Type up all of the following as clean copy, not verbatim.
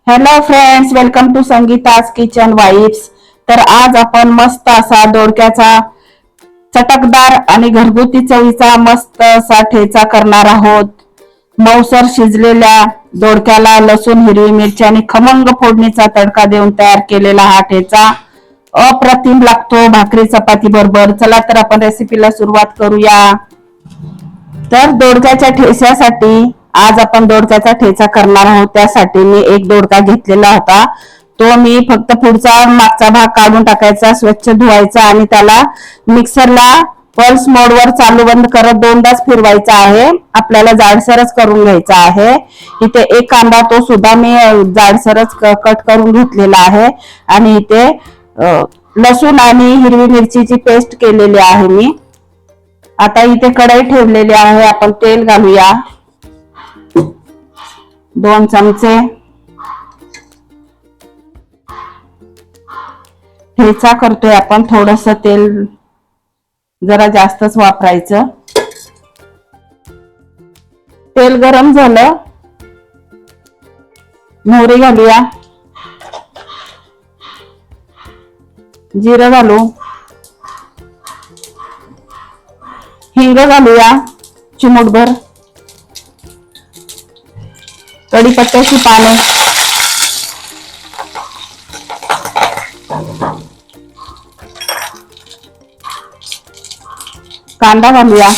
Hello friends, welcome to Sangeeta's kitchen vibes. तर आज आपण मस्त असा दोडक्याचा चटकदार आणि घरगुती चवीचा मस्त असा ठेचा करणार आहोत. मऊसर शिजलेल्या दोडक्याला लसूण, हिरवी मिरची आणि खमंग फोडणीचा तडका देऊन तयार केलेला हा ठेचा अप्रतिम लागतो भाकरी चपाती बरोबर. चला तर आपण रेसिपीला सुरुवात करूया. तर दोडक्याच्या ठेच्यासाठी आज आपण दोडक्याचा ठेचा करणार आहोत. त्यासाठी मी एक दोडका घेतलेला होता. तो मी फक्त पुढचा मागचा भाग काढून टाकायचा, स्वच्छ धुवायचा आणि त्याला मिक्सरला पल्स मोडवर चालू बंद करत दोनदाच फिरवायचा आहे. आपल्याला जाडसरच करून घ्यायचा आहे. इथे एक कांदा तो सुद्धा मी जाडसरच कट करून घेतलेला आहे आणि इथे लसूण आणि हिरवी मिरचीची पेस्ट केलेली आहे मी. आता इथे कढई ठेवलेली आहे. आपण तेल घालूया 2 चमचे. ठेचा करतोय आपण, थोडस तेल जरा जास्तच वापरायचं. तेल गरम झालं, मोहरी घालूया, जिरं घालू, हिंग घालूया चिमूटभर, कढीपत्त्याची पाने, कांदा घालूया,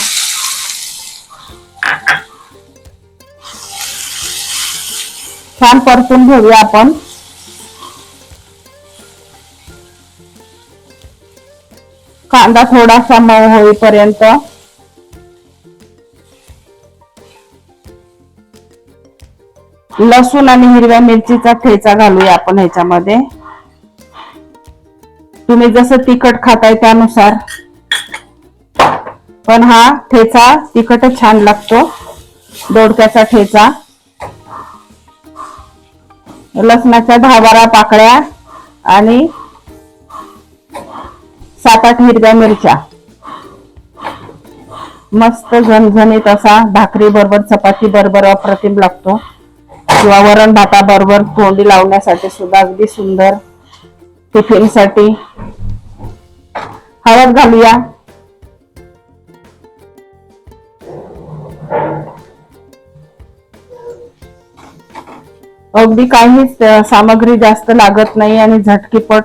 छान परतून घेऊया आपण. कांदा थोडासा मऊ होईपर्यंत लसूण आणि हिरव्या मिरचीचा ठेचा घालूया आपण ह्याच्यामध्ये. तुम्ही जसं तिखट खाताय त्यानुसार, पण हा ठेचा तिखटच छान लागतो, दोडक्याचा ठेचा. लसणाच्या 10-12 पाकळ्या आणि 7-8 हिरव्या मिरच्या. मस्त झणझणीत असा भाकरी बरोबर चपाती बरोबर अप्रतिम लागतो, किंवा वरण भाता बरोबर तोंडी लावण्यासाठी सुद्धा अगदी सुंदर. टिफिन साठी. हळद घालूया, अगदी काहीच सामग्री जास्त लागत नाही आणि झटकीपट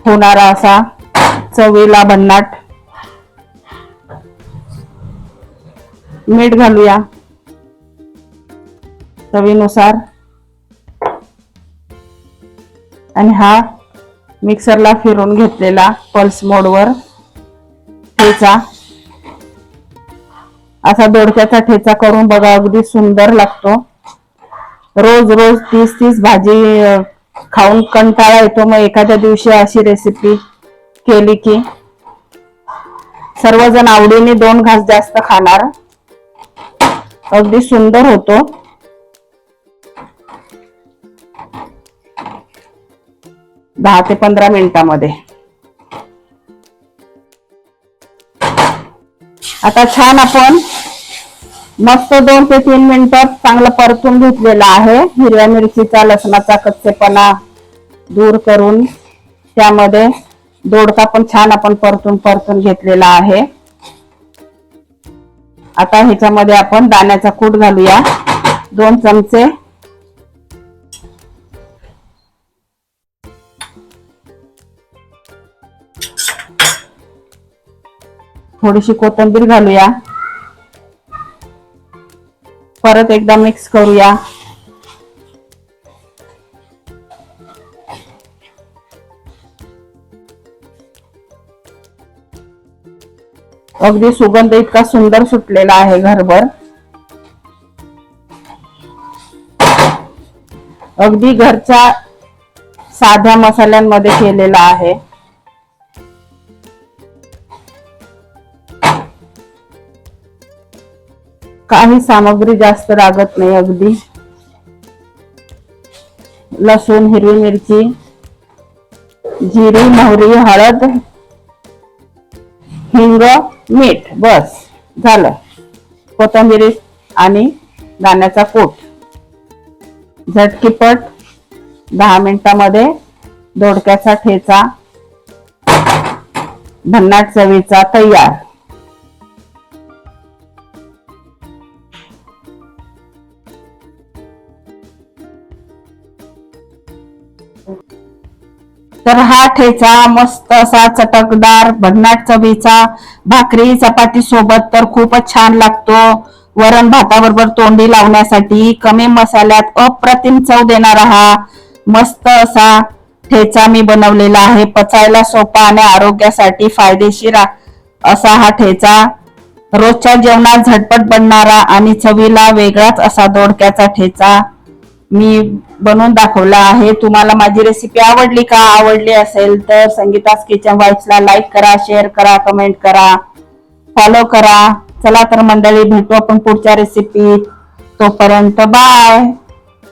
होणारा असा चवीला भन्नाट. मीठ घालूया चवीनुसार आणि हा मिक्सरला फिरून घेतलेला पल्स मोडवर ठेचा. असा दोडक्याचा ठेचा करून बघा, अगदी सुंदर लागतो. रोज रोज 30 भाजी खाऊन कंटाळा येतो, मग एखाद्या दिवशी अशी रेसिपी केली की सर्वजण आवडीने 2 घास जास्त खाणार. अगदी सुंदर होतो. दहा ते 15 मिनिटांमध्ये. आता छान आपण मस्त 2 ते 3 मिनिटात चांगलं परतून घेतलेला आहे. हिरव्या मिरचीचा लसणाचा कच्चेपणा दूर करून त्यामध्ये दोडका पण छान आपण परतून घेतलेला आहे. आता ह्याच्यामध्ये आपण दाण्याचा कूट घालूया 2 चमचे. थोडीशी कोथिंबीर घालूया. परत एकदा मिक्स करूया. अगदी सुगंध इतका सुंदर सुटलेला आहे घरभर. अगदी घरच्या साध्या मसाल्यांमध्ये केलेला आहे. काही सामग्री जास्त लागत नाही. अगदी लसूण, हिरवी मिरची, जिरी, मोहरी, हळद, हिंग, मीठ, बस झालं. कोथिंबीर आणि दाण्याचा कूट. झटकीपट 10 मिनिटांमध्ये दोडक्याचा ठेचा भन्नाट चवीचा तयार. तर हा ठेचा मस्त असा चटकदार भन्नाट चवीचा भाकरी चपाती सोबत तर खूपच छान लागतो. वरण भाताबरोबर तोंडी लावण्यासाठी कमी मसाल्यात अप्रतिम चव देणारा हा मस्त असा ठेचा मी बनवलेला आहे. पचायला सोपा आणि आरोग्यासाठी फायदेशीर असा हा ठेचा. रोजच्या जेवणात झटपट बनणारा आणि चवीला वेगळाच असा दोडक्याचा ठेचा मी बनवून दाखवला आहे. तुम्हाला माझी रेसिपी आवडली का? आवडली असेल तर संगीतास किचन वाईफ्सला लाईक करा, शेअर करा, कमेंट करा, फॉलो करा. चला तर मंडळी, भेटू आपण पुढच्या रेसिपीत. तोपर्यंत बाय.